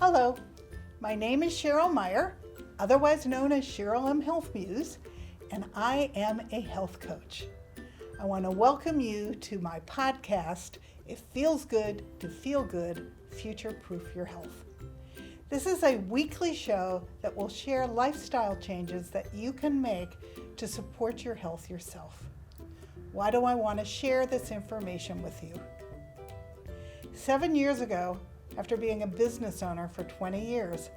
Hello, my name is Cheryl Meyer, otherwise known as Cheryl M. Health Muse, and I am a health coach. I want to welcome you to my podcast, It Feels Good to Feel Good, Future-Proof Your Health. This is a weekly show that will share lifestyle changes that you can make to support your health yourself. Why do I want to share this information with you? 7 years ago, after being a business owner for 20 years,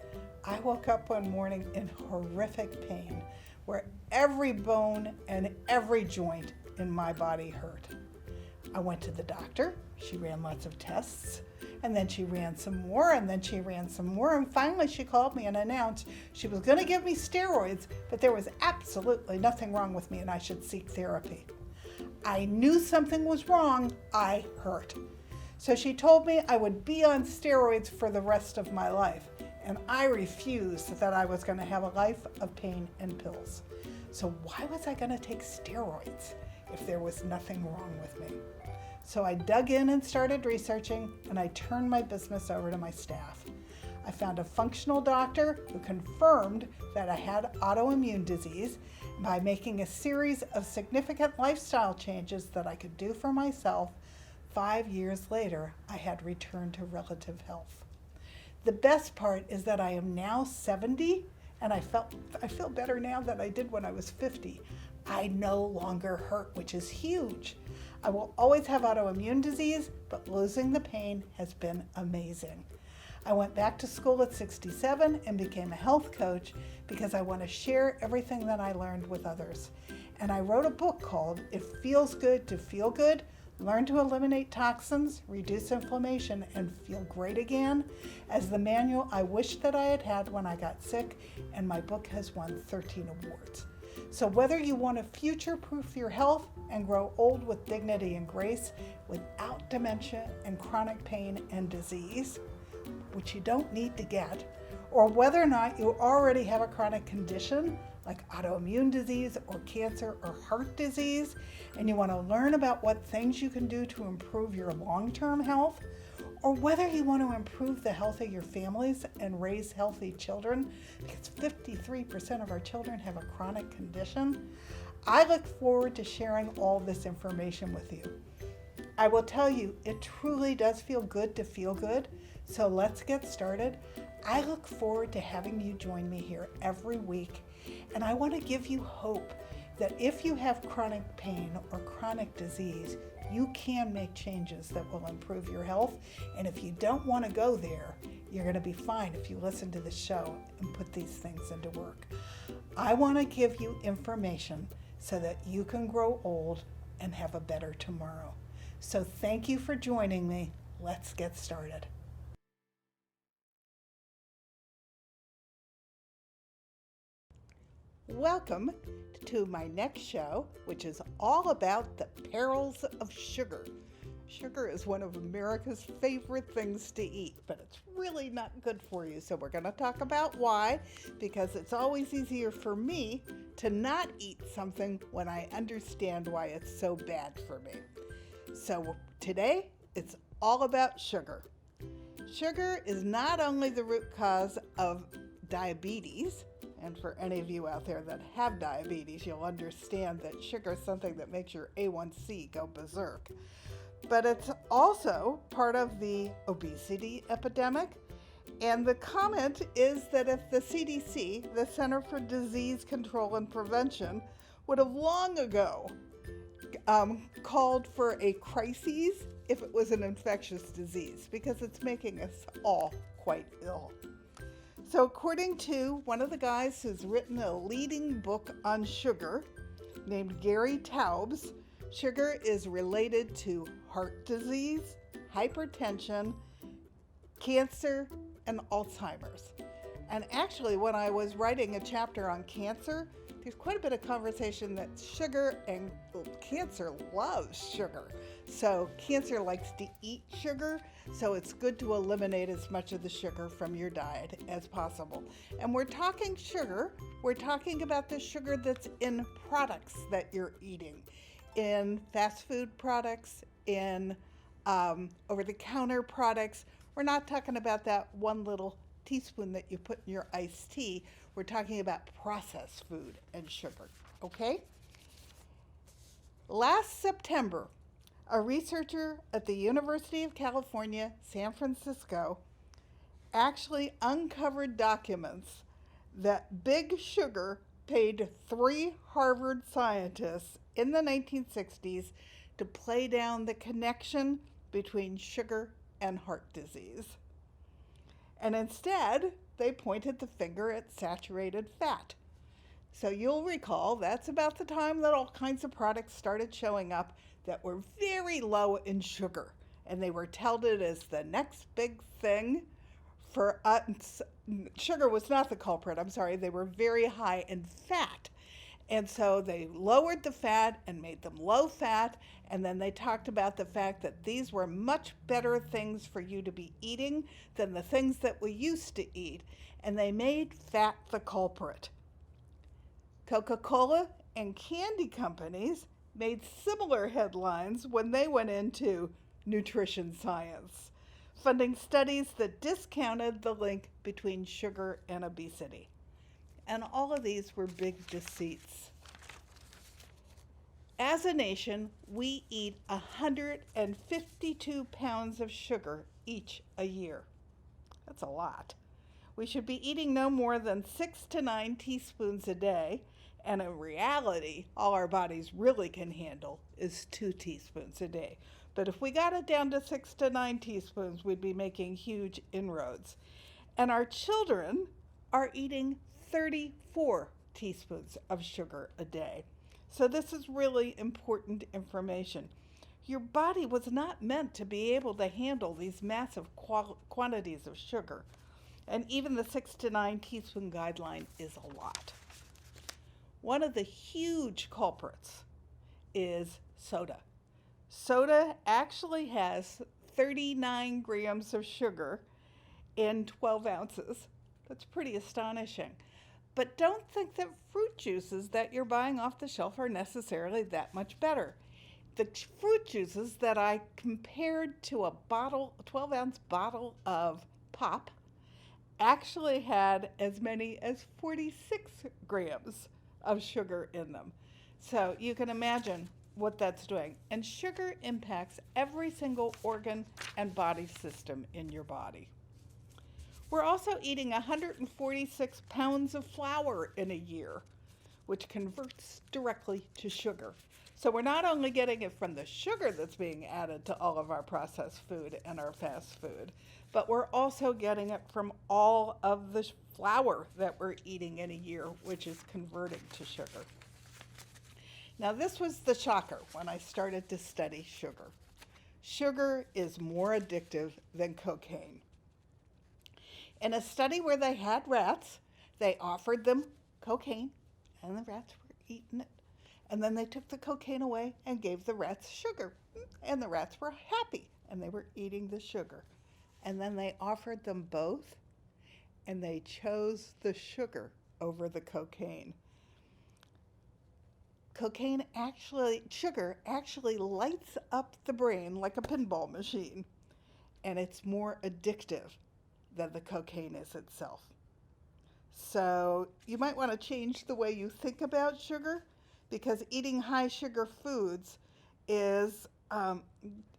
I woke up one morning in horrific pain where every bone and every joint in my body hurt. I went to the doctor. She ran lots of tests, and then she ran some more, and then she ran some more, and finally she called me and announced she was going to give me steroids, but there was absolutely nothing wrong with me and I should seek therapy. I knew something was wrong. I hurt. So she told me I would be on steroids for the rest of my life, and I refused that I was going to have a life of pain and pills. So why was I going to take steroids if there was nothing wrong with me? So I dug in and started researching, and I turned my business over to my staff. I found a functional doctor who confirmed that I had autoimmune disease by making a series of significant lifestyle changes that I could do for myself. 5 years later, I had returned to relative health. The best part is that I am now 70, and I feel better now than I did when I was 50. I no longer hurt, which is huge. I will always have autoimmune disease, but losing the pain has been amazing. I went back to school at 67 and became a health coach because I want to share everything that I learned with others. And I wrote a book called It Feels Good to Feel Good, Learn to Eliminate Toxins, Reduce Inflammation, and Feel Great Again, as the manual I wished that I had had when I got sick, and my book has won 13 awards. So whether you want to future-proof your health and grow old with dignity and grace without dementia and chronic pain and disease, which you don't need to get, or whether or not you already have a chronic condition like autoimmune disease or cancer or heart disease, and you want to learn about what things you can do to improve your long-term health, or whether you want to improve the health of your families and raise healthy children, because 53% of our children have a chronic condition, I look forward to sharing all this information with you. I will tell you, it truly does feel good to feel good, so let's get started. I look forward to having you join me here every week, and I want to give you hope that if you have chronic pain or chronic disease, you can make changes that will improve your health. And if you don't want to go there, you're going to be fine if you listen to the show and put these things into work. I want to give you information so that you can grow old and have a better tomorrow. So thank you for joining me. Let's get started. Welcome to my next show, which is all about the perils of sugar. Sugar is one of America's favorite things to eat, but it's really not good for you. So we're going to talk about why, because it's always easier for me to not eat something when I understand why it's so bad for me. So today, it's all about sugar. Sugar is not only the root cause of diabetes, and for any of you out there that have diabetes, you'll understand that sugar is something that makes your A1C go berserk. But it's also part of the obesity epidemic. And the comment is that if the CDC, the Center for Disease Control and Prevention, would have long ago called for a crisis if it was an infectious disease, because it's making us all quite ill. So according to one of the guys who's written a leading book on sugar, named Gary Taubes, sugar is related to heart disease, hypertension, cancer, and Alzheimer's. And actually, when I was writing a chapter on cancer, there's quite a bit of conversation that sugar and cancer loves sugar. So cancer likes to eat sugar, so it's good to eliminate as much of the sugar from your diet as possible. And we're talking sugar, we're talking about the sugar that's in products that you're eating, in fast food products, in over-the-counter products. We're not talking about that one little teaspoon that you put in your iced tea. We're talking about processed food and sugar, okay? Last September, a researcher at the University of California, San Francisco, actually uncovered documents that Big Sugar paid 3 Harvard scientists in the 1960s to play down the connection between sugar and heart disease. And instead, they pointed the finger at saturated fat. So you'll recall that's about the time that all kinds of products started showing up that were very low in sugar. And they were touted as the next big thing for us. Sugar was not the culprit, I'm sorry. They were very high in fat. And so they lowered the fat and made them low fat. And then they talked about the fact that these were much better things for you to be eating than the things that we used to eat. And they made fat the culprit. Coca-Cola and candy companies made similar headlines when they went into nutrition science, funding studies that discounted the link between sugar and obesity. And all of these were big deceits. As a nation, we eat 152 pounds of sugar each a year. That's a lot. We should be eating no more than 6 to 9 teaspoons a day, and in reality, all our bodies really can handle is 2 teaspoons a day. But if we got it down to 6 to 9 teaspoons, we'd be making huge inroads. And our children are eating 34 teaspoons of sugar a day. So this is really important information. Your body was not meant to be able to handle these massive quantities of sugar. And even the 6 to 9 teaspoon guideline is a lot. One of the huge culprits is soda. Soda actually has 39 grams of sugar in 12 ounces. That's pretty astonishing. But don't think that fruit juices that you're buying off the shelf are necessarily that much better. The fruit juices that I compared to a 12-ounce bottle of pop actually had as many as 46 grams of sugar in them. So you can imagine what that's doing. And sugar impacts every single organ and body system in your body. We're also eating 146 pounds of flour in a year, which converts directly to sugar. So we're not only getting it from the sugar that's being added to all of our processed food and our fast food, but we're also getting it from all of the flour that we're eating in a year, which is converting to sugar. Now, this was the shocker when I started to study sugar. Sugar is more addictive than cocaine. In a study where they had rats, they offered them cocaine, and the rats were eating it. And then they took the cocaine away and gave the rats sugar. And the rats were happy, and they were eating the sugar. And then they offered them both, and they chose the sugar over the cocaine. Sugar actually lights up the brain like a pinball machine, and it's more addictive than the cocaine is itself. So you might want to change the way you think about sugar, because eating high sugar foods is, on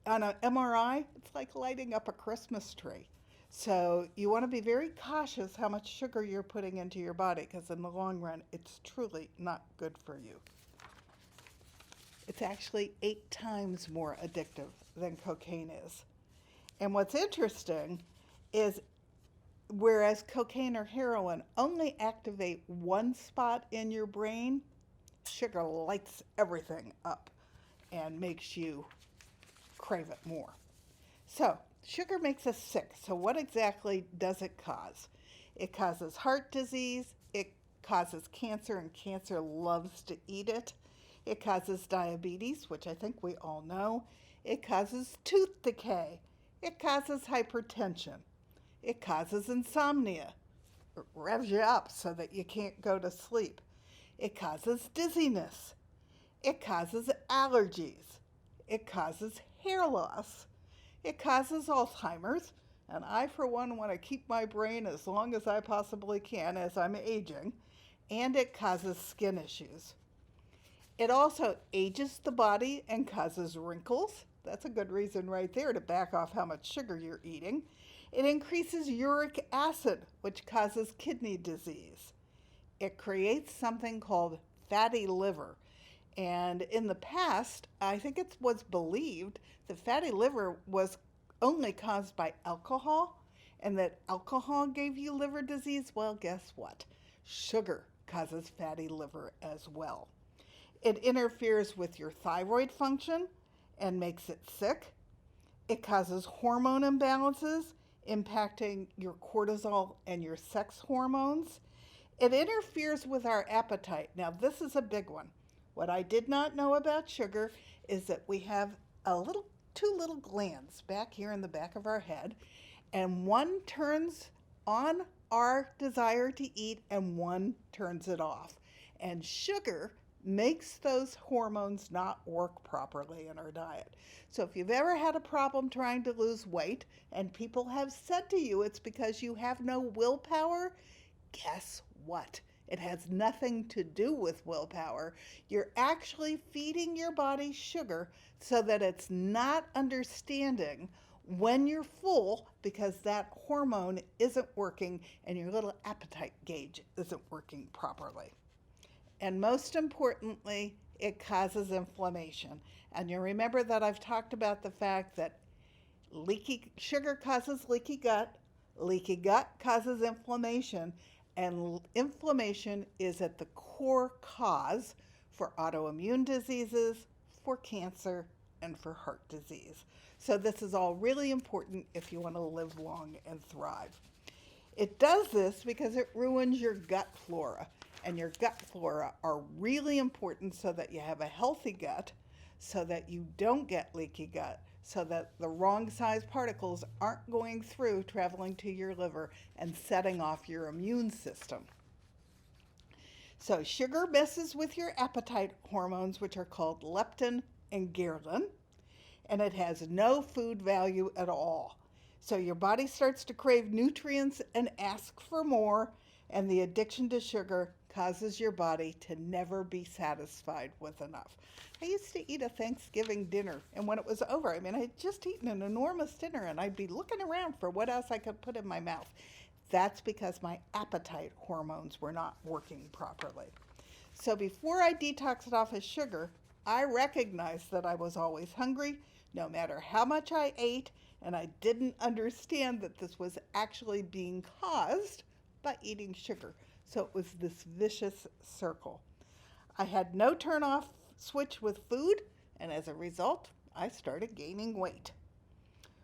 an MRI, it's like lighting up a Christmas tree. So you want to be very cautious how much sugar you're putting into your body, because in the long run, it's truly not good for you. It's actually 8 times more addictive than cocaine is. And what's interesting is, whereas cocaine or heroin only activate one spot in your brain, sugar lights everything up and makes you crave it more. So, sugar makes us sick. So what exactly does it cause? It causes heart disease, it causes cancer, and cancer loves to eat it. It causes diabetes, which I think we all know. It causes tooth decay. It causes hypertension. It causes insomnia. It revs you up so that you can't go to sleep. It causes dizziness. It causes allergies. It causes hair loss. It causes Alzheimer's, And I, for one, want to keep my brain as long as I possibly can as I'm aging, and it causes skin issues. It also ages the body and causes wrinkles. That's a good reason right there to back off how much sugar you're eating. It increases uric acid, which causes kidney disease. It creates something called fatty liver. And in the past, I think it was believed that fatty liver was only caused by alcohol and that alcohol gave you liver disease. Well, guess what? Sugar causes fatty liver as well. It interferes with your thyroid function and makes it sick. It causes hormone imbalances, impacting your cortisol and your sex hormones. It interferes with our appetite. Now, this is a big one. What I did not know about sugar is that we have two little glands back here in the back of our head, and one turns on our desire to eat and one turns it off. And sugar makes those hormones not work properly in our diet. So if you've ever had a problem trying to lose weight and people have said to you it's because you have no willpower, guess what? It has nothing to do with willpower. You're actually feeding your body sugar so that it's not understanding when you're full because that hormone isn't working and your little appetite gauge isn't working properly. And most importantly, it causes inflammation. And you remember that I've talked about the fact that sugar causes leaky gut causes inflammation, and inflammation is at the core cause for autoimmune diseases, for cancer, and for heart disease. So this is all really important if you want to live long and thrive. It does this because it ruins your gut flora, and your gut flora are really important so that you have a healthy gut, so that you don't get leaky gut, so that the wrong size particles aren't going through, traveling to your liver and setting off your immune system. So sugar messes with your appetite hormones, which are called leptin and ghrelin, and it has no food value at all. So your body starts to crave nutrients and ask for more, and the addiction to sugar causes your body to never be satisfied with enough. I used to eat a Thanksgiving dinner, and when it was over, I had just eaten an enormous dinner, and I'd be looking around for what else I could put in my mouth. That's because my appetite hormones were not working properly. So before I detoxed off of sugar, I recognized that I was always hungry, no matter how much I ate, and I didn't understand that this was actually being caused by eating sugar. So it was this vicious circle. I had no turn off switch with food, and as a result, I started gaining weight.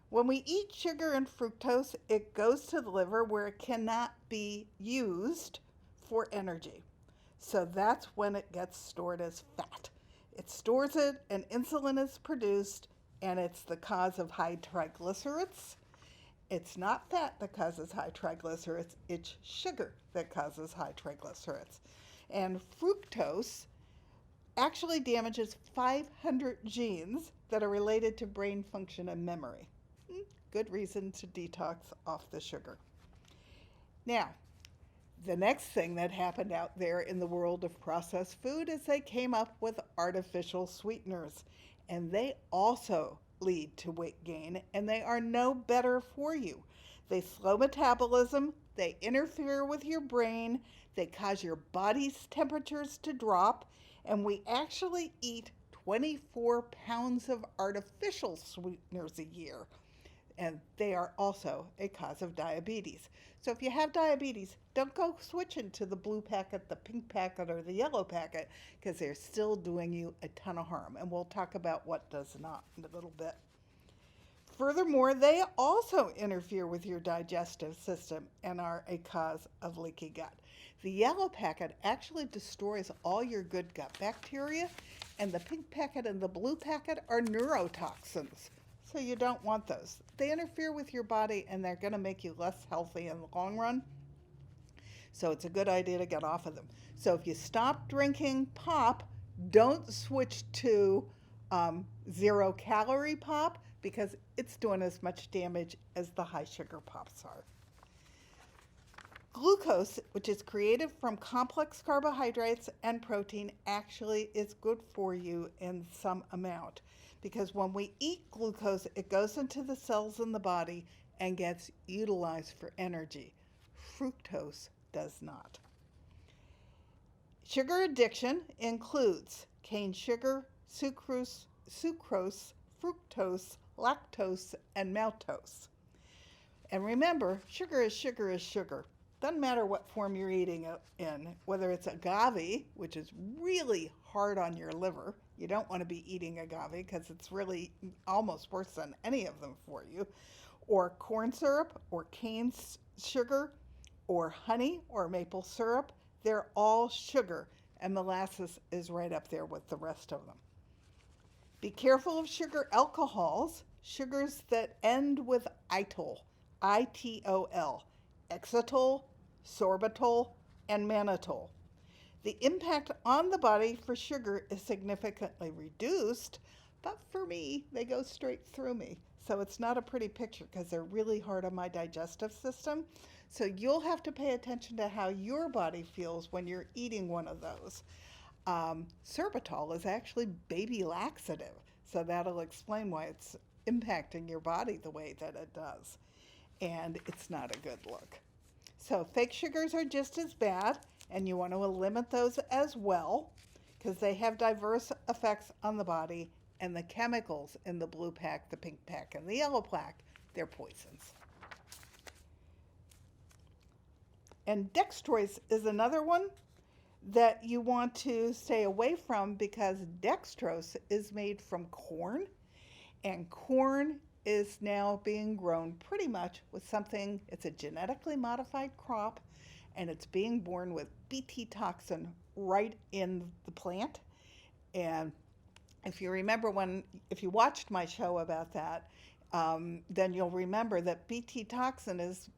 When we eat sugar and fructose, it goes to the liver where it cannot be used for energy. So that's when it gets stored as fat. It stores it and insulin is produced, and it's the cause of high triglycerides. It's not fat that causes high triglycerides, it's sugar that causes high triglycerides. And fructose actually damages 500 genes that are related to brain function and memory. Good reason to detox off the sugar. Now, the next thing that happened out there in the world of processed food is they came up with artificial sweeteners, and they also lead to weight gain, and they are no better for you. They slow metabolism, they interfere with your brain, they cause your body's temperatures to drop, and we actually eat 24 pounds of artificial sweeteners a year, and they are also a cause of diabetes. So if you have diabetes, don't go switching to the blue packet, the pink packet, or the yellow packet, because they're still doing you a ton of harm. And we'll talk about what does not in a little bit. Furthermore, they also interfere with your digestive system and are a cause of leaky gut. The yellow packet actually destroys all your good gut bacteria, and the pink packet and the blue packet are neurotoxins. So you don't want those. They interfere with your body, and they're going to make you less healthy in the long run. So it's a good idea to get off of them. So if you stop drinking pop, don't switch to 0-calorie pop. because it's doing as much damage as the high sugar pops are. Glucose, which is created from complex carbohydrates and protein, actually is good for you in some amount, because when we eat glucose, it goes into the cells in the body and gets utilized for energy. Fructose does not. Sugar addiction includes cane sugar, sucrose, fructose, lactose, and maltose. And remember, sugar is sugar is sugar. Doesn't matter what form you're eating it in, whether it's agave, which is really hard on your liver. You don't want to be eating agave because it's really almost worse than any of them for you. Or corn syrup, or cane sugar, or honey, or maple syrup. They're all sugar, and molasses is right up there with the rest of them. Be careful of sugar alcohols, sugars that end with itol, I-T-O-L, xylitol, sorbitol, and mannitol. The impact on the body for sugar is significantly reduced, but for me, they go straight through me. So it's not a pretty picture because they're really hard on my digestive system. So you'll have to pay attention to how your body feels when you're eating one of those. Sorbitol is actually baby laxative, so that'll explain why it's impacting your body the way that it does. And it's not a good look. So fake sugars are just as bad, and you want to limit those as well because they have diverse effects on the body, and the chemicals in the blue pack, the pink pack, and the yellow pack, they're poisons. And dextrose is another one that you want to stay away from because dextrose is made from corn, and corn is now being grown pretty much with something, it's a genetically modified crop, and it's being born with Bt toxin right in the plant. And if you remember if you watched my show about that, then you'll remember that Bt toxin is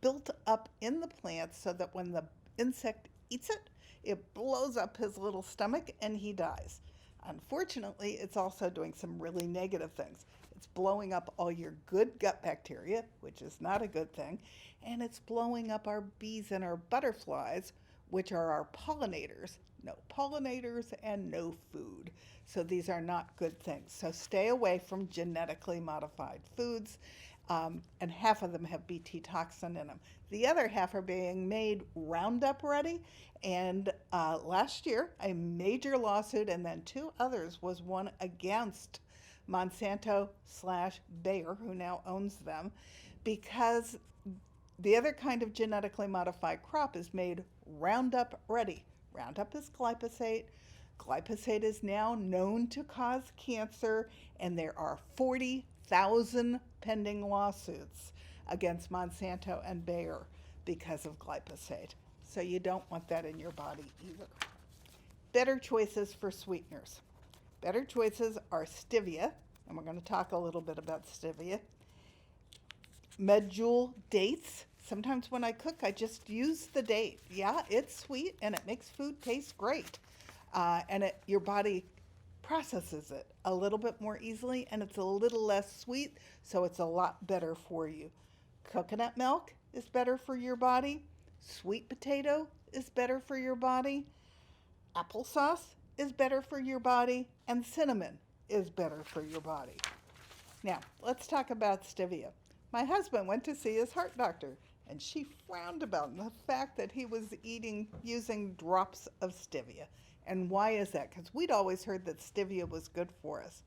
built up in the plant so that when the insect eats it, it blows up his little stomach and he dies. Unfortunately, it's also doing some really negative things. It's blowing up all your good gut bacteria, which is not a good thing, and it's blowing up our bees and our butterflies, which are our pollinators. No pollinators and no food. So these are not good things. So stay away from genetically modified foods, and half of them have Bt toxin in them. The other half are being made Roundup ready, and last year a major lawsuit and then 2 others was won against Monsanto/Bayer, who now owns them, because the other kind of genetically modified crop is made Roundup ready. Roundup is glyphosate. Glyphosate is now known to cause cancer, and there are 40,000 pending lawsuits against Monsanto and Bayer because of glyphosate. So you don't want that in your body either. Better choices for sweeteners. Better choices are stevia, and we're going to talk a little bit about stevia. Medjool dates. Sometimes when I cook, I just use the date. Yeah, it's sweet and it makes food taste great. And your body processes it a little bit more easily, and it's a little less sweet, so it's a lot better for you. Coconut milk is better for your body. Sweet potato is better for your body. Applesauce is better for your body, and cinnamon is better for your body. Now, let's talk about stevia. My husband went to see his heart doctor, and she frowned about the fact that he was using drops of stevia. And why is that? Because we'd always heard that stevia was good for us.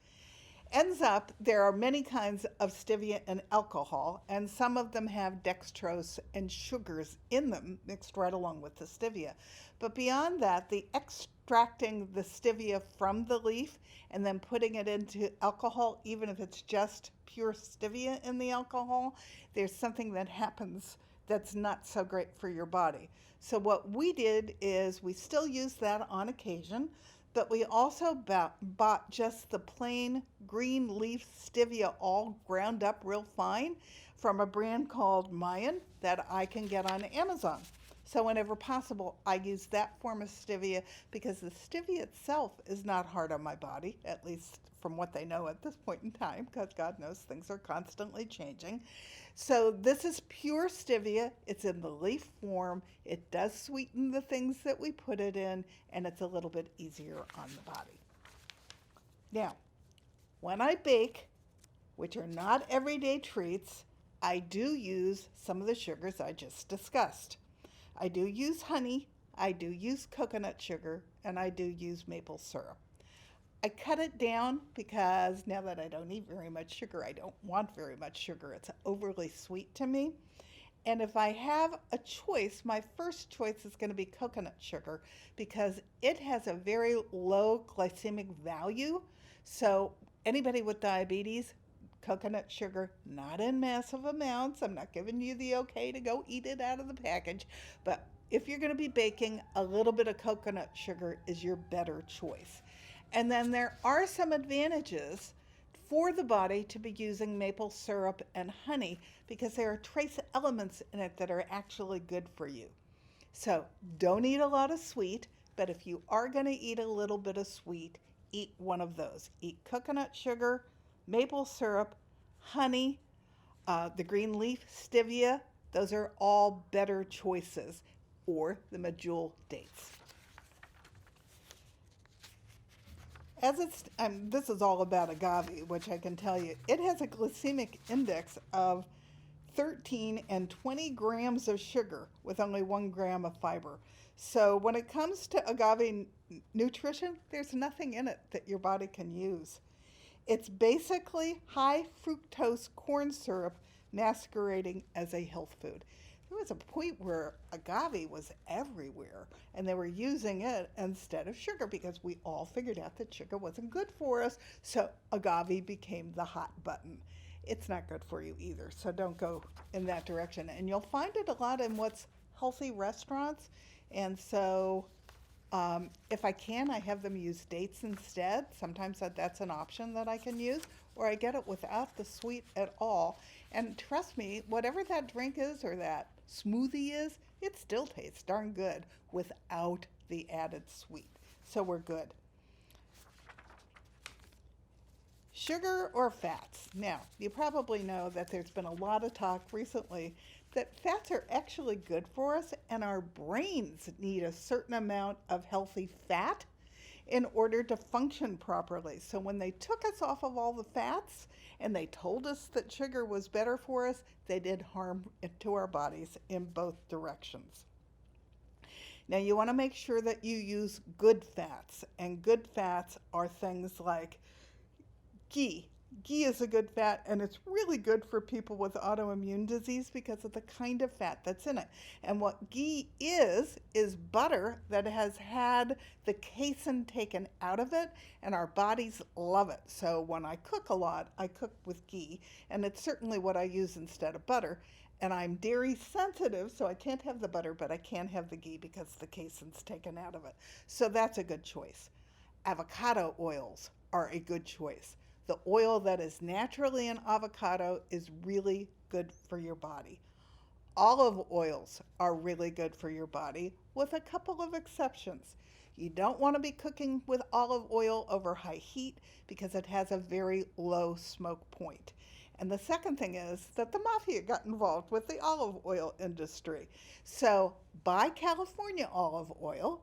Ends up, there are many kinds of stevia in alcohol, and some of them have dextrose and sugars in them mixed right along with the stevia. But beyond that, the extracting the stevia from the leaf and then putting it into alcohol, even if it's just pure stevia in the alcohol, there's something that happens that's not so great for your body. So what we did is we still use that on occasion, but we also bought just the plain green leaf stevia all ground up real fine from a brand called Mayan that I can get on Amazon. So whenever possible, I use that form of stevia because the stevia itself is not hard on my body, at least from what they know at this point in time, because God knows things are constantly changing. So this is pure stevia. It's in the leaf form. It does sweeten the things that we put it in, and it's a little bit easier on the body. Now, when I bake, which are not everyday treats, I do use some of the sugars I just discussed. I do use honey, I do use coconut sugar, and I do use maple syrup. I cut it down because now that I don't eat very much sugar, I don't want very much sugar. It's overly sweet to me. And if I have a choice, my first choice is going to be coconut sugar because it has a very low glycemic value. So, anybody with diabetes, coconut sugar, not in massive amounts. I'm not giving you the okay to go eat it out of the package, but if you're going to be baking, a little bit of coconut sugar is your better choice. And then there are some advantages for the body to be using maple syrup and honey because there are trace elements in it that are actually good for you. So don't eat a lot of sweet, but if you are going to eat a little bit of sweet, eat one of those. Eat coconut sugar, maple syrup, honey, the green leaf, stevia. Those are all better choices, or the medjool dates. This is all about agave, which I can tell you, it has a glycemic index of 13 and 20 grams of sugar with only 1 gram of fiber. So when it comes to agave nutrition, there's nothing in it that your body can use. It's basically high fructose corn syrup masquerading as a health food. There was a point where agave was everywhere and they were using it instead of sugar because we all figured out that sugar wasn't good for us. So agave became the hot button. It's not good for you either, so don't go in that direction. And you'll find it a lot in what's healthy restaurants. And so if I can, I have them use dates instead. Sometimes that's an option that I can use, or I get it without the sweet at all. And trust me, whatever that drink is or that smoothie is, it still tastes darn good without the added sweet. So we're good. Sugar or fats? Now, you probably know that there's been a lot of talk recently that fats are actually good for us and our brains need a certain amount of healthy fat in order to function properly. So when they took us off of all the fats and they told us that sugar was better for us, they did harm to our bodies in both directions. Now you want to make sure that you use good fats, and good fats are things like ghee. Ghee is a good fat, and it's really good for people with autoimmune disease because of the kind of fat that's in it. And what ghee is butter that has had the casein taken out of it, and our bodies love it. So when I cook a lot, I cook with ghee, and it's certainly what I use instead of butter. And I'm dairy sensitive, so I can't have the butter, but I can have the ghee because the casein's taken out of it. So that's a good choice. Avocado oils are a good choice. The oil that is naturally in avocado is really good for your body. Olive oils are really good for your body, with a couple of exceptions. You don't want to be cooking with olive oil over high heat because it has a very low smoke point. And the second thing is that the mafia got involved with the olive oil industry. So buy California olive oil.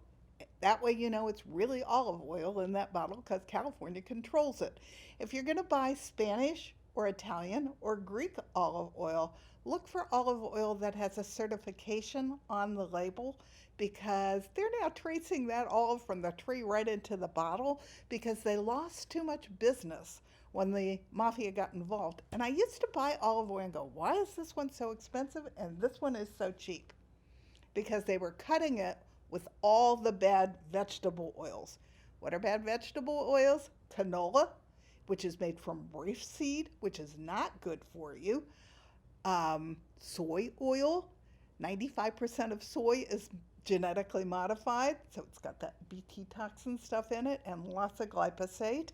That way you know it's really olive oil in that bottle because California controls it. If you're going to buy Spanish or Italian or Greek olive oil, look for olive oil that has a certification on the label because they're now tracing that olive from the tree right into the bottle because they lost too much business when the mafia got involved. And I used to buy olive oil and go, why is this one so expensive and this one is so cheap? Because they were cutting it with all the bad vegetable oils. What are bad vegetable oils? Canola, which is made from rapeseed, which is not good for you. Soy oil, 95% of soy is genetically modified, so it's got that Bt toxin stuff in it and lots of glyphosate.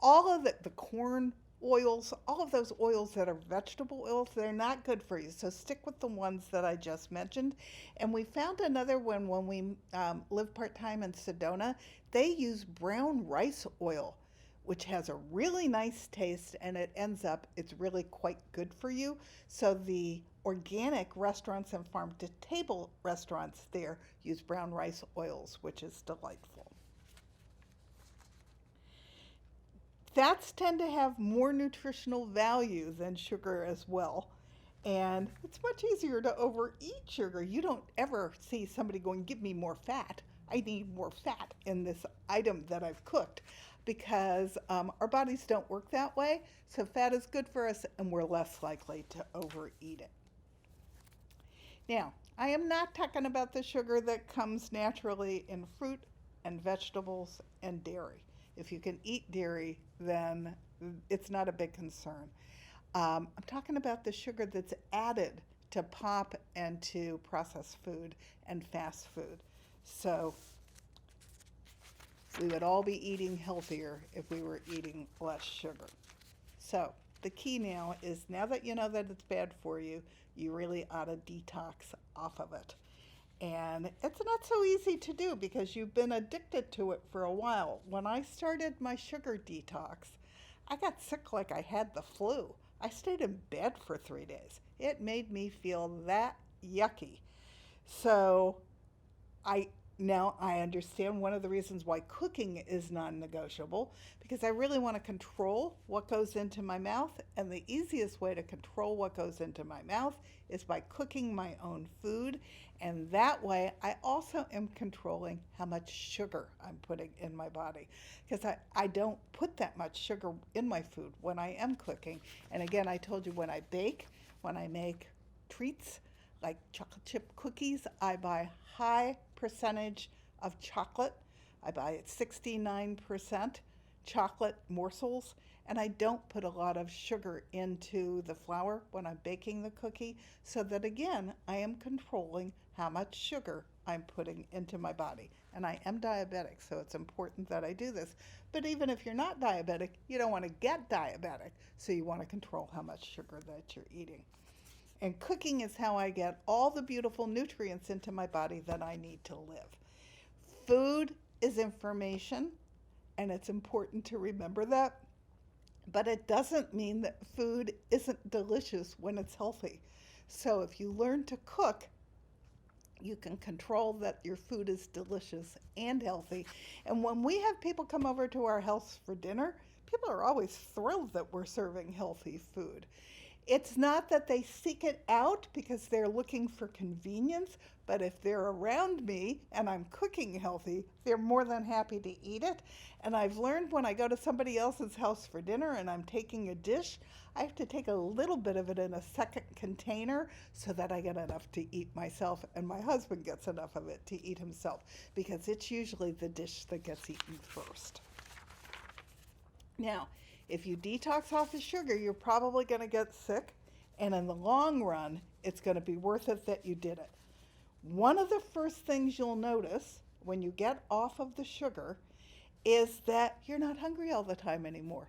All of the corn oils, all of those oils that are vegetable oils, they're not good for you. So stick with the ones that I just mentioned. And we found another one when we lived part-time in Sedona. They use brown rice oil, which has a really nice taste, and it's really quite good for you. So the organic restaurants and farm-to-table restaurants there use brown rice oils, which is delightful. Fats tend to have more nutritional value than sugar as well. And it's much easier to overeat sugar. You don't ever see somebody going, give me more fat. I need more fat in this item that I've cooked because our bodies don't work that way. So fat is good for us and we're less likely to overeat it. Now, I am not talking about the sugar that comes naturally in fruit and vegetables and dairy. If you can eat dairy, then it's not a big concern. I'm talking about the sugar that's added to pop and to processed food and fast food. So we would all be eating healthier if we were eating less sugar. So the key now is, now that you know that it's bad for you, you really ought to detox off of it. And it's not so easy to do because you've been addicted to it for a while. When I started my sugar detox, I got sick like I had the flu. I stayed in bed for 3 days. It made me feel that yucky. So now I understand one of the reasons why cooking is non-negotiable, because I really want to control what goes into my mouth, and the easiest way to control what goes into my mouth is by cooking my own food, and that way I also am controlling how much sugar I'm putting in my body, because I don't put that much sugar in my food when I am cooking. And again, I told you, when I bake, when I make treats like chocolate chip cookies, I buy high percentage of chocolate. I buy it 69% chocolate morsels, and I don't put a lot of sugar into the flour when I'm baking the cookie, so that again, I am controlling how much sugar I'm putting into my body. And I am diabetic, so it's important that I do this. But even if you're not diabetic, you don't want to get diabetic, so you want to control how much sugar that you're eating. And cooking is how I get all the beautiful nutrients into my body that I need to live. Food is information, and it's important to remember that. But it doesn't mean that food isn't delicious when it's healthy. So if you learn to cook, you can control that your food is delicious and healthy. And when we have people come over to our house for dinner, people are always thrilled that we're serving healthy food. It's not that they seek it out because they're looking for convenience, but if they're around me and I'm cooking healthy, they're more than happy to eat it. And I've learned when I go to somebody else's house for dinner and I'm taking a dish, I have to take a little bit of it in a second container so that I get enough to eat myself, and my husband gets enough of it to eat himself, because it's usually the dish that gets eaten first. Now, if you detox off of sugar, you're probably going to get sick, and in the long run, it's going to be worth it that you did it. One of the first things you'll notice when you get off of the sugar is that you're not hungry all the time anymore.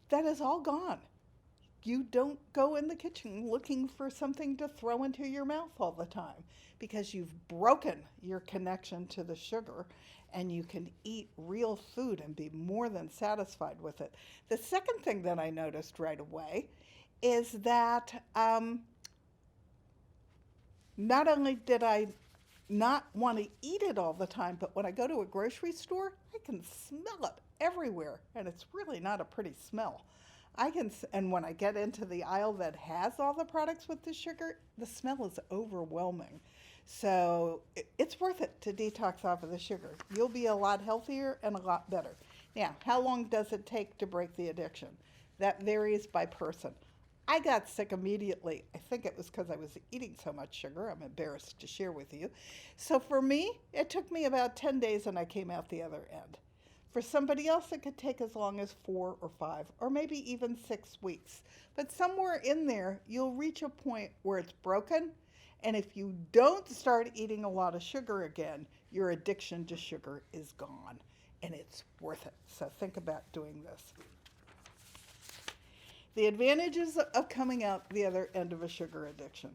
That is all gone. You don't go in the kitchen looking for something to throw into your mouth all the time, because you've broken your connection to the sugar, and you can eat real food and be more than satisfied with it. The second thing that I noticed right away is that not only did I not want to eat it all the time, but when I go to a grocery store, I can smell it everywhere, and it's really not a pretty smell. And when I get into the aisle that has all the products with the sugar, the smell is overwhelming. So it's worth it to detox off of the sugar. You'll be a lot healthier and a lot better. Now, how long does it take to break the addiction? That varies by person. I got sick immediately. I think it was because I was eating so much sugar. I'm embarrassed to share with you. So for me, it took me about 10 days and I came out the other end. For somebody else, it could take as long as 4 or 5, or maybe even 6 weeks. But somewhere in there, you'll reach a point where it's broken. And if you don't start eating a lot of sugar again, your addiction to sugar is gone. And it's worth it. So think about doing this. The advantages of coming out the other end of a sugar addiction.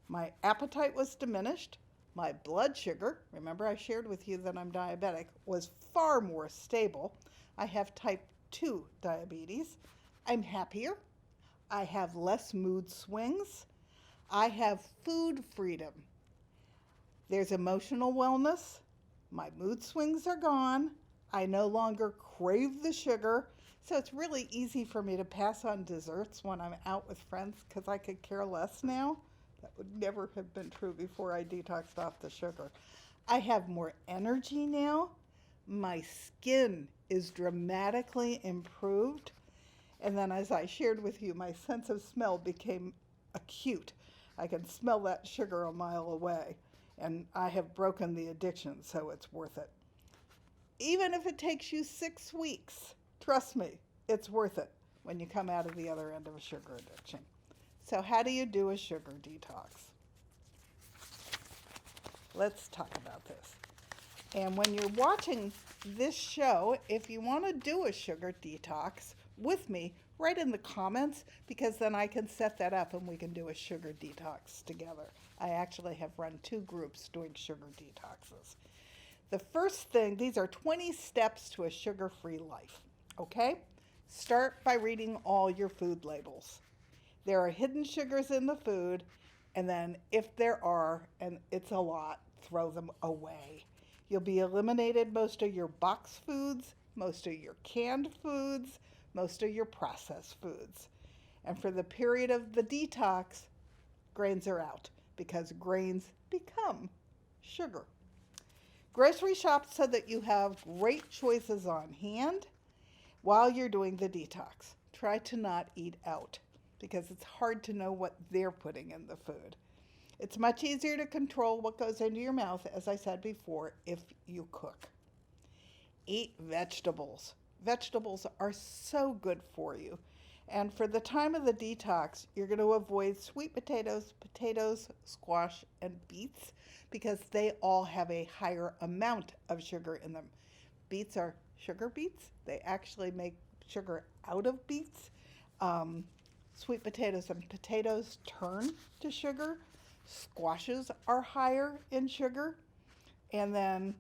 My appetite was diminished. My blood sugar, remember I shared with you that I'm diabetic, was far more stable. I have type 2 diabetes. I'm happier. I have less mood swings. I have food freedom. There's emotional wellness. My mood swings are gone. I no longer crave the sugar. So it's really easy for me to pass on desserts when I'm out with friends because I could care less now. That would never have been true before I detoxed off the sugar. I have more energy now. My skin is dramatically improved. And then, as I shared with you, my sense of smell became acute. I can smell that sugar a mile away. And I have broken the addiction, so it's worth it. Even if it takes you 6 weeks, trust me, it's worth it when you come out of the other end of a sugar addiction. So how do you do a sugar detox? Let's talk about this. And when you're watching this show, if you want to do a sugar detox with me, write in the comments because then I can set that up and we can do a sugar detox together. I actually have run 2 groups doing sugar detoxes. The first thing, these are 20 steps to a sugar-free life, okay? Start by reading all your food labels. There are hidden sugars in the food, and then if there are, and it's a lot, throw them away. You'll be eliminated most of your box foods, most of your canned foods, most of your processed foods. And for the period of the detox, grains are out because grains become sugar. Grocery shop so that you have great choices on hand while you're doing the detox. Try to not eat out because it's hard to know what they're putting in the food. It's much easier to control what goes into your mouth, as I said before, if you cook. Eat vegetables. Vegetables are so good for you. And for the time of the detox, you're going to avoid sweet potatoes, squash, and beets because they all have a higher amount of sugar in them. Beets are sugar beets. They actually make sugar out of beets. Sweet potatoes and potatoes turn to sugar. Squashes are higher in sugar. And then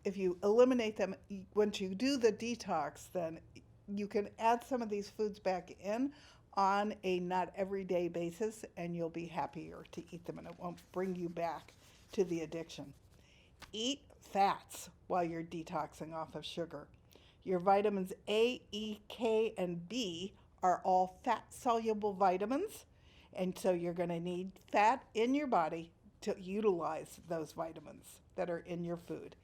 if you eliminate them, once you do the detox, then you can add some of these foods back in on a not everyday basis, and you'll be happier to eat them, and it won't bring you back to the addiction. Eat fats while you're detoxing off of sugar. Your vitamins A, E, K, and B are all fat-soluble vitamins, and so you're going to need fat in your body to utilize those vitamins that are in your food.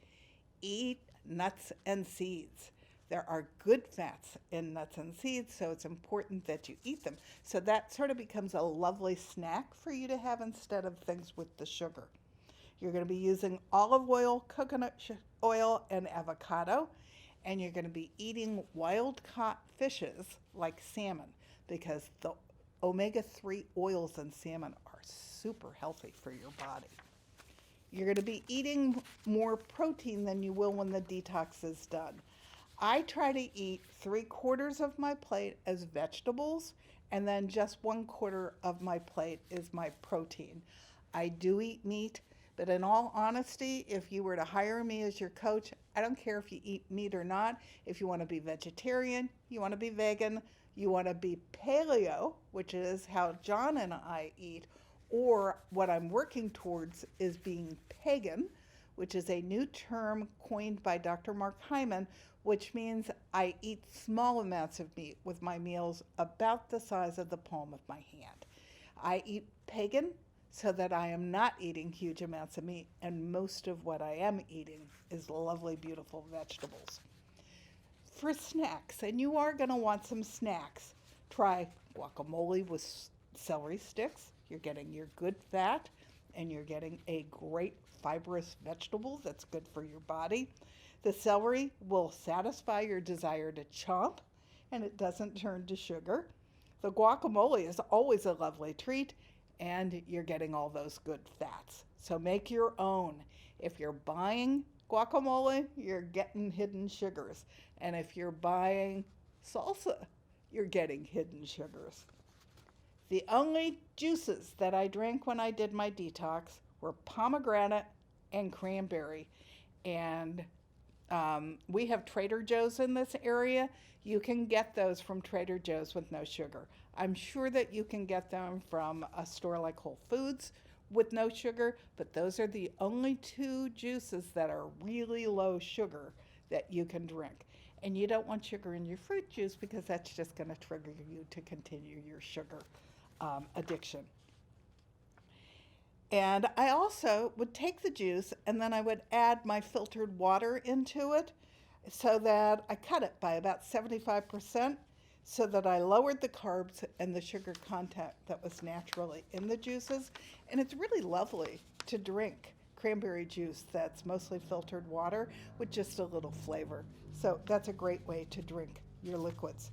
Eat nuts and seeds. There are good fats in nuts and seeds, so it's important that you eat them. So that sort of becomes a lovely snack for you to have instead of things with the sugar. You're going to be using olive oil, coconut oil, and avocado, and you're going to be eating wild-caught fishes like salmon because the omega-3 oils in salmon are super healthy for your body. You're going to be eating more protein than you will when the detox is done. I try to eat 3/4 of my plate as vegetables, and then just 1/4 of my plate is my protein. I do eat meat, but in all honesty, if you were to hire me as your coach, I don't care if you eat meat or not. If you want to be vegetarian, you want to be vegan, you want to be paleo, which is how John and I eat, or what I'm working towards is being pagan, which is a new term coined by Dr. Mark Hyman, which means I eat small amounts of meat with my meals about the size of the palm of my hand. I eat pagan so that I am not eating huge amounts of meat, and most of what I am eating is lovely, beautiful vegetables. For snacks, and you are going to want some snacks, try guacamole with celery sticks. You're getting your good fat, and you're getting a great fibrous vegetable that's good for your body. The celery will satisfy your desire to chomp, and it doesn't turn to sugar. The guacamole is always a lovely treat, and you're getting all those good fats. So make your own. If you're buying guacamole, you're getting hidden sugars. And if you're buying salsa, you're getting hidden sugars. The only juices that I drank when I did my detox were pomegranate and cranberry. And we have Trader Joe's in this area. You can get those from Trader Joe's with no sugar. I'm sure that you can get them from a store like Whole Foods with no sugar, but those are the only two juices that are really low sugar that you can drink. And you don't want sugar in your fruit juice because that's just going to trigger you to continue your sugar addiction. And I also would take the juice and then I would add my filtered water into it so that I cut it by about 75% so that I lowered the carbs and the sugar content that was naturally in the juices. And it's really lovely to drink cranberry juice that's mostly filtered water with just a little flavor. So that's a great way to drink your liquids.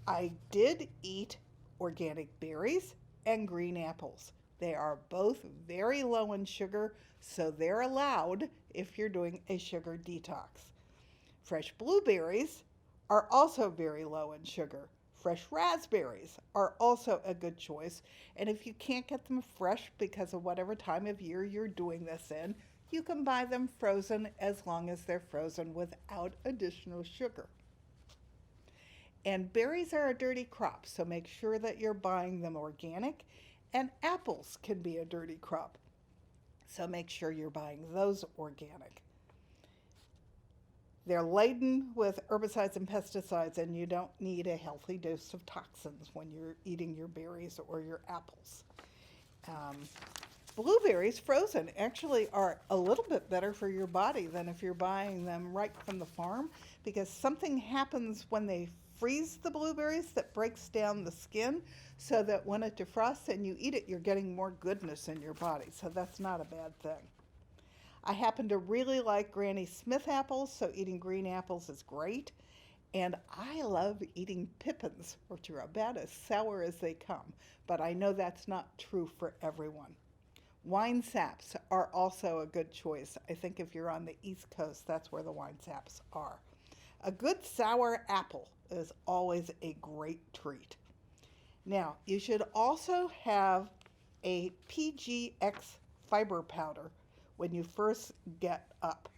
I did eat organic berries and green apples. They are both very low in sugar, so they're allowed if you're doing a sugar detox. Fresh blueberries are also very low in sugar. Fresh raspberries are also a good choice, and if you can't get them fresh because of whatever time of year you're doing this in, you can buy them frozen as long as they're frozen without additional sugar. And berries are a dirty crop, so make sure that you're buying them organic. And apples can be a dirty crop, so make sure you're buying those organic. They're laden with herbicides and pesticides, and you don't need a healthy dose of toxins when you're eating your berries or your apples. Blueberries frozen actually are a little bit better for your body than if you're buying them right from the farm, because something happens when they freeze the blueberries that breaks down the skin so that when it defrosts and you eat it, you're getting more goodness in your body. So that's not a bad thing. I happen to really like Granny Smith apples, so eating green apples is great. And I love eating pippins, which are about as sour as they come, but I know that's not true for everyone. Wine saps are also a good choice. I think if you're on the East Coast, that's where the wine saps are. A good sour apple is always a great treat. Now, you should also have a PGX fiber powder when you first get up.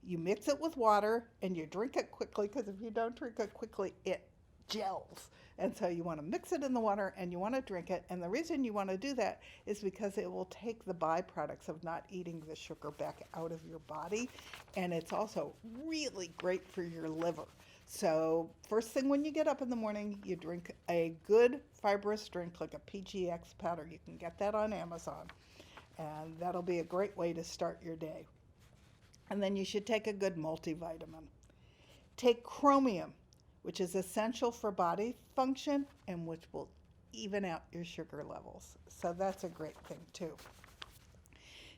You mix it with water and you drink it quickly, because if you don't drink it quickly, it gels. And so you want to mix it in the water and you want to drink it. And the reason you want to do that is because it will take the byproducts of not eating the sugar back out of your body. And it's also really great for your liver. So first thing when you get up in the morning, you drink a good fibrous drink like a PGX powder. You can get that on Amazon. And that'll be a great way to start your day. And then you should take a good multivitamin. Take chromium, which is essential for body function and which will even out your sugar levels. So that's a great thing too.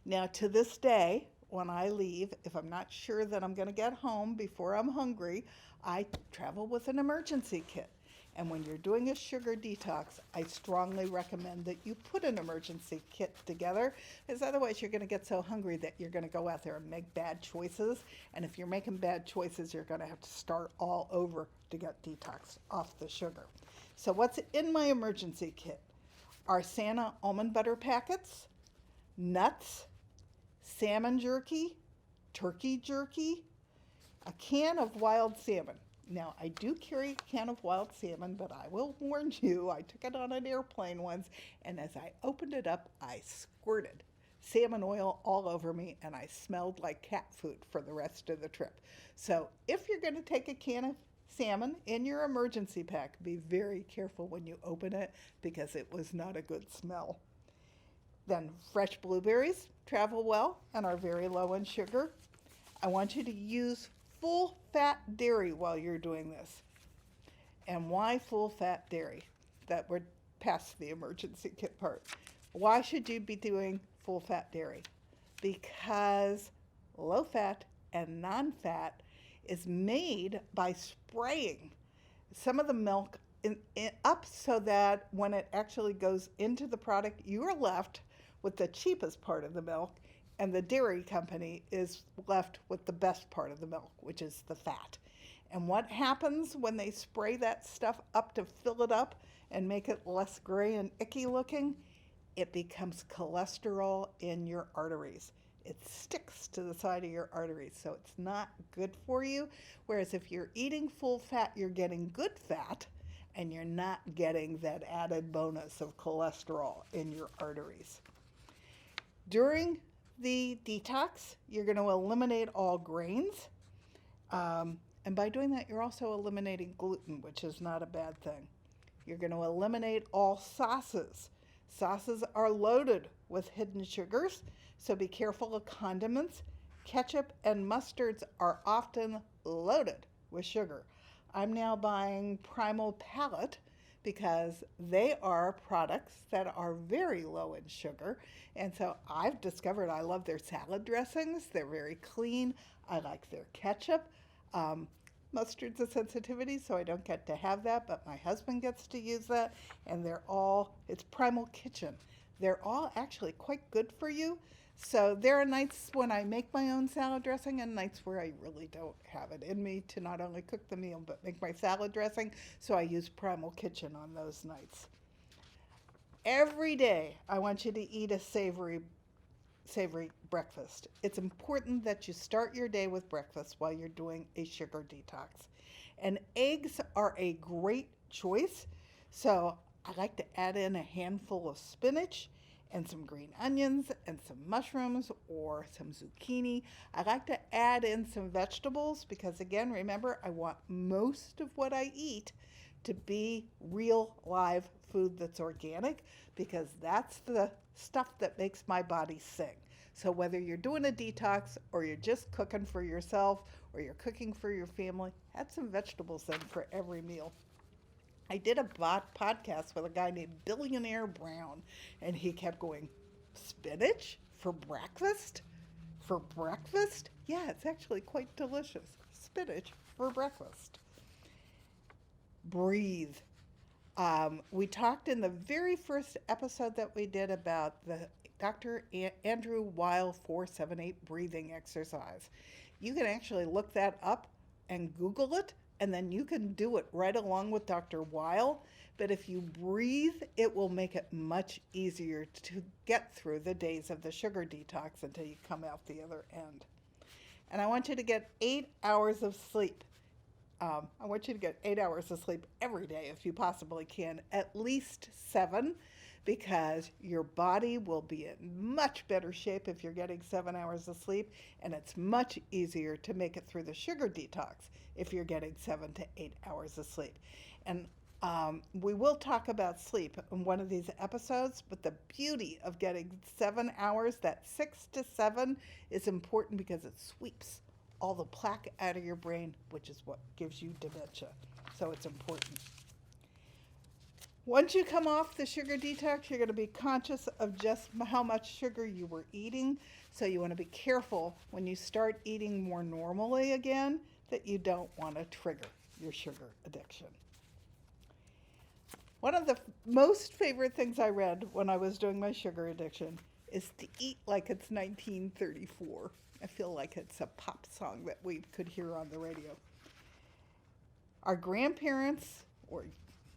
Now to this day, when I leave, if I'm not sure that I'm going to get home before I'm hungry, I travel with an emergency kit. And when you're doing a sugar detox, I strongly recommend that you put an emergency kit together, because otherwise you're going to get so hungry that you're going to go out there and make bad choices. And if you're making bad choices, you're going to have to start all over to get detoxed off the sugar. So what's in my emergency kit are Santa almond butter packets, nuts, salmon jerky, turkey jerky, a can of wild salmon. Now, I do carry a can of wild salmon, but I will warn you, I took it on an airplane once, and as I opened it up, I squirted salmon oil all over me, and I smelled like cat food for the rest of the trip. So if you're going to take a can of salmon in your emergency pack, be very careful when you open it, because it was not a good smell. Then fresh blueberries travel well and are very low in sugar. I want you to use full-fat dairy while you're doing this. And why full-fat dairy? That we're past the emergency kit part. Why should you be doing full-fat dairy? Because low-fat and non-fat is made by spraying some of the milk up so that when it actually goes into the product, you're left with the cheapest part of the milk, and the dairy company is left with the best part of the milk, which is the fat. And what happens when they spray that stuff up to fill it up and make it less gray and icky looking? It becomes cholesterol in your arteries. It sticks to the side of your arteries, so it's not good for you. Whereas if you're eating full fat, you're getting good fat, and you're not getting that added bonus of cholesterol in your arteries. During the detox, you're going to eliminate all grains. And by doing that, you're also eliminating gluten, which is not a bad thing. You're going to eliminate all sauces. Sauces are loaded with hidden sugars, so be careful of condiments. Ketchup and mustards are often loaded with sugar. I'm now buying Primal Palate because they are products that are very low in sugar. And so I've discovered I love their salad dressings. They're very clean. I like their ketchup. Mustard's a sensitivity, so I don't get to have that, but my husband gets to use that, and it's Primal Kitchen. They're all actually quite good for you. So there are nights when I make my own salad dressing and nights where I really don't have it in me to not only cook the meal, but make my salad dressing, so I use Primal Kitchen on those nights. Every day, I want you to eat a savory breakfast. It's important that you start your day with breakfast while you're doing a sugar detox. And eggs are a great choice. So I like to add in a handful of spinach and some green onions and some mushrooms or some zucchini. I like to add in some vegetables because, again, remember, I want most of what I eat to be real live food that's organic, because that's the stuff that makes my body sing. So whether you're doing a detox or you're just cooking for yourself or you're cooking for your family, add some vegetables in for every meal. I did a podcast with a guy named Billionaire Brown, and he kept going, spinach for breakfast? For breakfast? Yeah, it's actually quite delicious. Spinach for breakfast. Breathe. We talked in the very first episode that we did about the Dr. Andrew Weil 478 breathing exercise. You can actually look that up and Google it, and then you can do it right along with Dr. Weil. But if you breathe, it will make it much easier to get through the days of the sugar detox until you come out the other end. And I want you to get 8 hours of sleep. I want you to get 8 hours of sleep every day if you possibly can, at least 7, because your body will be in much better shape if you're getting 7 hours of sleep, and it's much easier to make it through the sugar detox if you're getting 7 to 8 hours of sleep. And we will talk about sleep in one of these episodes, but the beauty of getting 7 hours, that 6 to 7, is important because it sweeps all the plaque out of your brain, which is what gives you dementia. So it's important. Once you come off the sugar detox, you're going to be conscious of just how much sugar you were eating. So you want to be careful when you start eating more normally again that you don't want to trigger your sugar addiction. One of the most favorite things I read when I was doing my sugar addiction is to eat like it's 1934. I feel like it's a pop song that we could hear on the radio. Our grandparents, or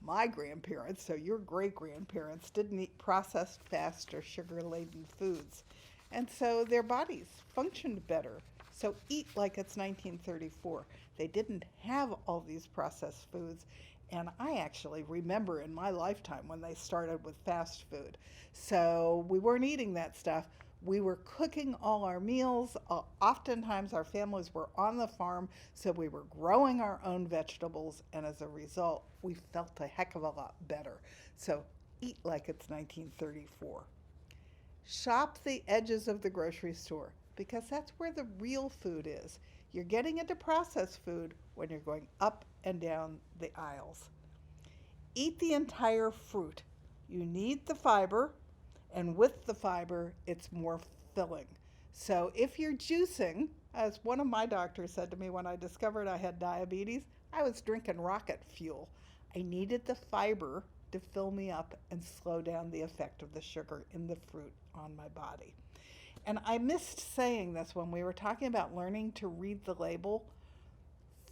my grandparents, so your great-grandparents, didn't eat processed, fast, or sugar-laden foods. And so their bodies functioned better. So eat like it's 1934. They didn't have all these processed foods. And I actually remember in my lifetime when they started with fast food. So we weren't eating that stuff. We were cooking all our meals. Oftentimes our families were on the farm, so we were growing our own vegetables, and as a result, we felt a heck of a lot better. So eat like it's 1934. Shop the edges of the grocery store, because that's where the real food is. You're getting into processed food when you're going up and down the aisles. Eat the entire fruit. You need the fiber, and with the fiber, it's more filling. So if you're juicing, as one of my doctors said to me when I discovered I had diabetes, I was drinking rocket fuel. I needed the fiber to fill me up and slow down the effect of the sugar in the fruit on my body. And I missed saying this when we were talking about learning to read the label.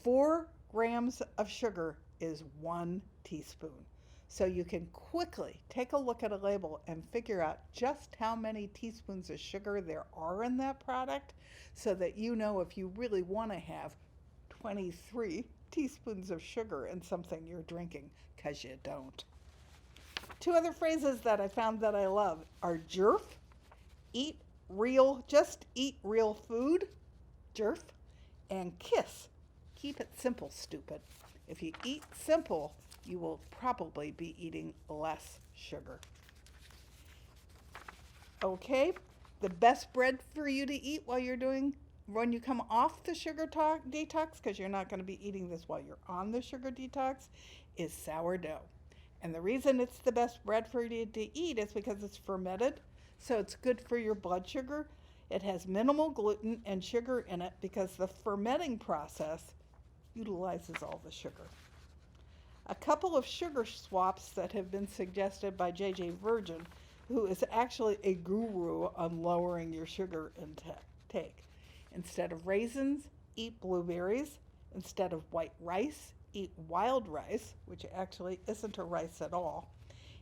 For grams of sugar is 1 teaspoon. So you can quickly take a look at a label and figure out just how many teaspoons of sugar there are in that product so that you know if you really want to have 23 teaspoons of sugar in something you're drinking, because you don't. Two other phrases that I found that I love are jerf, just eat real food, jerf, and kiss, keep it simple, stupid. If you eat simple, you will probably be eating less sugar. Okay, the best bread for you to eat when you come off the sugar detox, because you're not going to be eating this while you're on the sugar detox, is sourdough. And the reason it's the best bread for you to eat is because it's fermented, so it's good for your blood sugar. It has minimal gluten and sugar in it because the fermenting process utilizes all the sugar. A couple of sugar swaps that have been suggested by J.J. Virgin, who is actually a guru on lowering your sugar intake. Instead of raisins, eat blueberries. Instead of white rice, eat wild rice, which actually isn't a rice at all.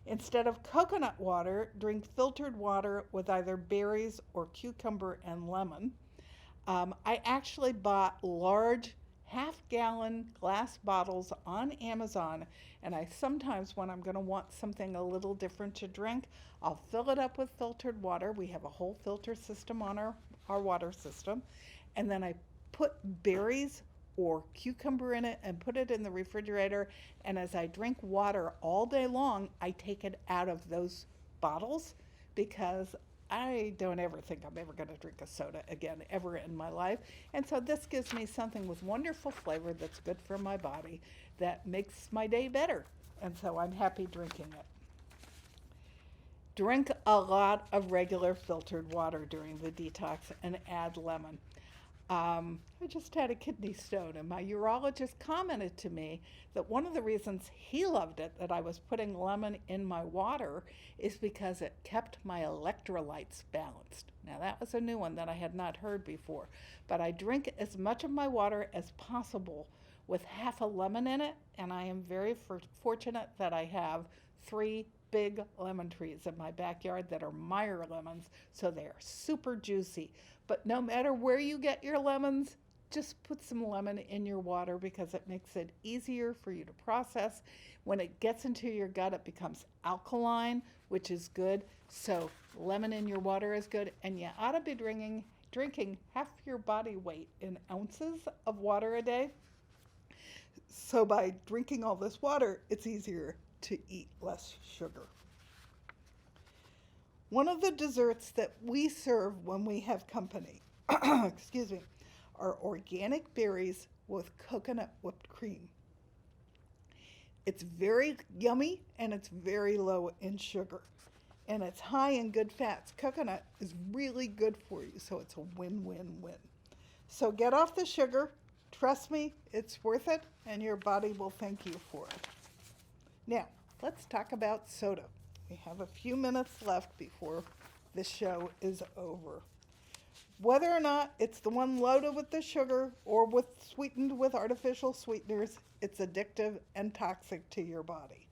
Instead of coconut water, drink filtered water with either berries or cucumber and lemon. I actually bought large half-gallon glass bottles on Amazon, and I sometimes, when I'm going to want something a little different to drink, I'll fill it up with filtered water. We have a whole filter system on our water system, and then I put berries or cucumber in it and put it in the refrigerator, and as I drink water all day long, I take it out of those bottles because I don't ever think I'm ever going to drink a soda again ever in my life. And so this gives me something with wonderful flavor that's good for my body that makes my day better. And so I'm happy drinking it. Drink a lot of regular filtered water during the detox and add lemon. I just had a kidney stone, and my urologist commented to me that one of the reasons he loved it, that I was putting lemon in my water, is because it kept my electrolytes balanced. Now, that was a new one that I had not heard before, but I drink as much of my water as possible with half a lemon in it, and I am very fortunate that I have 3 big lemon trees in my backyard that are Meyer lemons, so they are super juicy. But no matter where you get your lemons, just put some lemon in your water because it makes it easier for you to process. When it gets into your gut, it becomes alkaline, which is good. So lemon in your water is good, and you ought to be drinking half your body weight in ounces of water a day. So by drinking all this water, it's easier to eat less sugar. One of the desserts that we serve when we have company, excuse me, are organic berries with coconut whipped cream. It's very yummy and it's very low in sugar. And it's high in good fats. Coconut is really good for you, so it's a win-win-win. So get off the sugar. Trust me, it's worth it, and your body will thank you for it. Now, let's talk about soda. We have a few minutes left before this show is over. Whether or not it's the one loaded with the sugar or sweetened with artificial sweeteners, it's addictive and toxic to your body.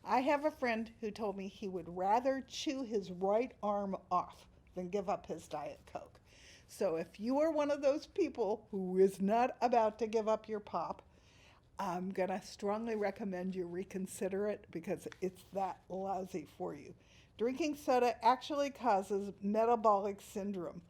I have a friend who told me he would rather chew his right arm off than give up his Diet Coke. So if you are one of those people who is not about to give up your pop, I'm going to strongly recommend you reconsider it because it's that lousy for you. Drinking soda actually causes metabolic syndrome,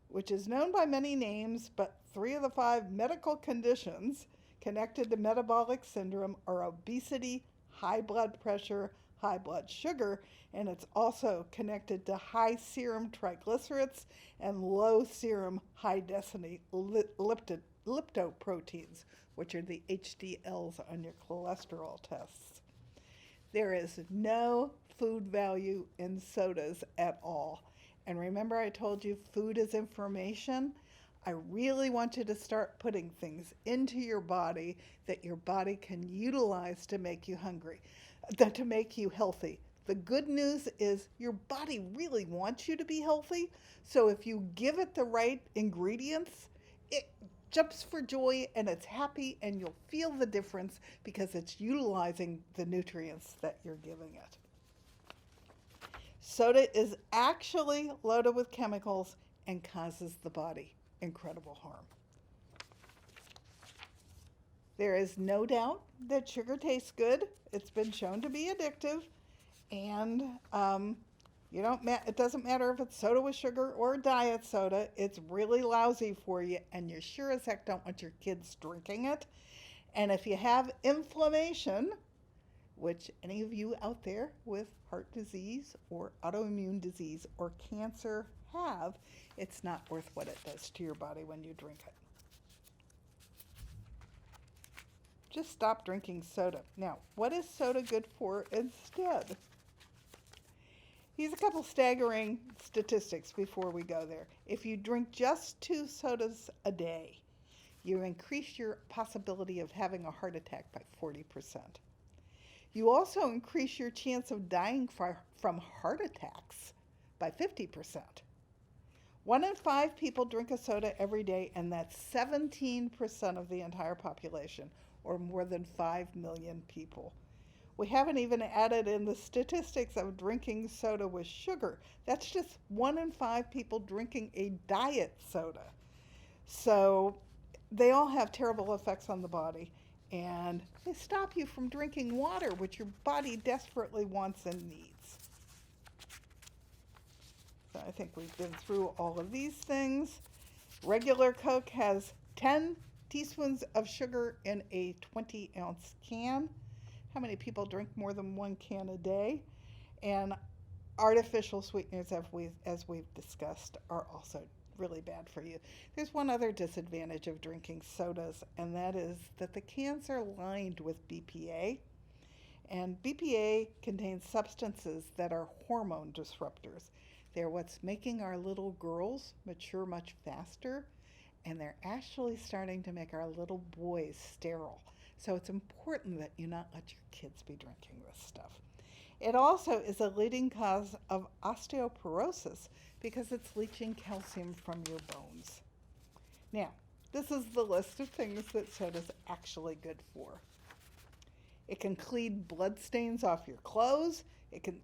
which is known by many names, but 3 of the 5 medical conditions connected to metabolic syndrome are obesity, high blood pressure, high blood sugar, and it's also connected to high serum triglycerides and low serum high density lipoproteins, which are the HDLs on your cholesterol tests. There is no food value in sodas at all. And remember I told you food is information? I really want you to start putting things into your body that your body can utilize to make you to make you healthy. The good news is your body really wants you to be healthy. So if you give it the right ingredients, jumps for joy and it's happy, and you'll feel the difference because it's utilizing the nutrients that you're giving it. Soda is actually loaded with chemicals and causes the body incredible harm. There is no doubt that sugar tastes good. It's been shown to be addictive, and it doesn't matter if it's soda with sugar or diet soda. It's really lousy for you, and you sure as heck don't want your kids drinking it. And if you have inflammation, which any of you out there with heart disease or autoimmune disease or cancer have, it's not worth what it does to your body when you drink it. Just stop drinking soda. Now, what is soda good for instead? Here's a couple staggering statistics before we go there. If you drink just 2 sodas a day, you increase your possibility of having a heart attack by 40%. You also increase your chance of dying from heart attacks by 50%. 1 in 5 people drink a soda every day, and that's 17% of the entire population, or more than 5 million people. We haven't even added in the statistics of drinking soda with sugar. That's just 1 in 5 people drinking a diet soda. So they all have terrible effects on the body, and they stop you from drinking water, which your body desperately wants and needs. So I think we've been through all of these things. Regular Coke has 10 teaspoons of sugar in a 20-ounce can. How many people drink more than 1 can a day? And artificial sweeteners, as we've discussed, are also really bad for you. There's one other disadvantage of drinking sodas, and that is that the cans are lined with BPA. And BPA contains substances that are hormone disruptors. They're what's making our little girls mature much faster, and they're actually starting to make our little boys sterile. So it's important that you not let your kids be drinking this stuff. It also is a leading cause of osteoporosis because it's leaching calcium from your bones. Now, this is the list of things that soda's actually good for. It can clean blood stains off your clothes.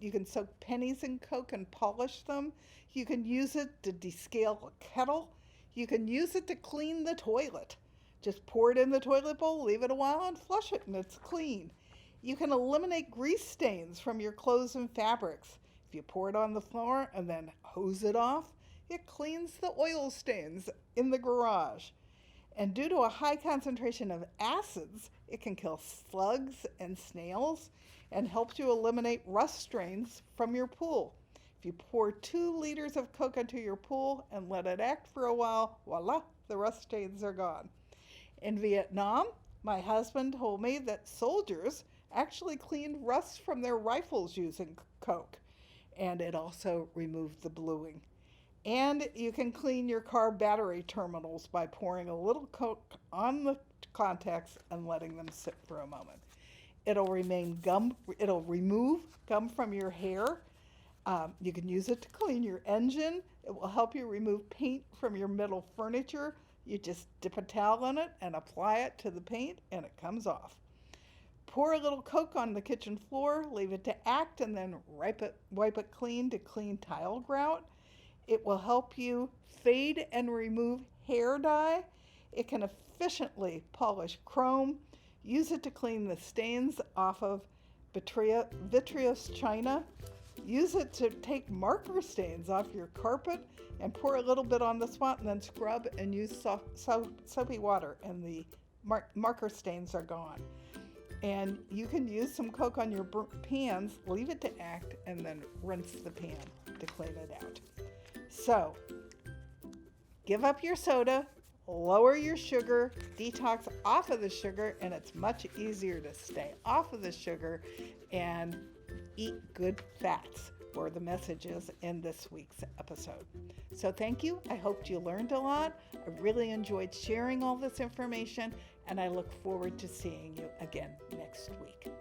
You can soak pennies in Coke and polish them. You can use it to descale a kettle. You can use it to clean the toilet. Just pour it in the toilet bowl, leave it a while, and flush it, and it's clean. You can eliminate grease stains from your clothes and fabrics. If you pour it on the floor and then hose it off, it cleans the oil stains in the garage. And due to a high concentration of acids, it can kill slugs and snails and helps you eliminate rust stains from your pool. If you pour 2 liters of Coke into your pool and let it act for a while, voila, the rust stains are gone. In Vietnam, my husband told me that soldiers actually cleaned rust from their rifles using Coke, and it also removed the bluing. And you can clean your car battery terminals by pouring a little Coke on the contacts and letting them sit for a moment. It'll remove gum from your hair. You can use it to clean your engine. It will help you remove paint from your metal furniture. You just dip a towel in it and apply it to the paint, and it comes off. Pour a little Coke on the kitchen floor, leave it to act, and then wipe it clean to clean tile grout. It will help you fade and remove hair dye. It can efficiently polish chrome. Use it to clean the stains off of vitreous china. Use it to take marker stains off your carpet, and pour a little bit on the spot and then scrub and use soapy water, and the marker stains are gone. And you can use some Coke on your pans, leave it to act, and then rinse the pan to clean it out. So, give up your soda, lower your sugar, detox off of the sugar, and it's much easier to stay off of the sugar and eat good fats, were the messages in this week's episode. So thank you. I hoped you learned a lot. I really enjoyed sharing all this information, and I look forward to seeing you again next week.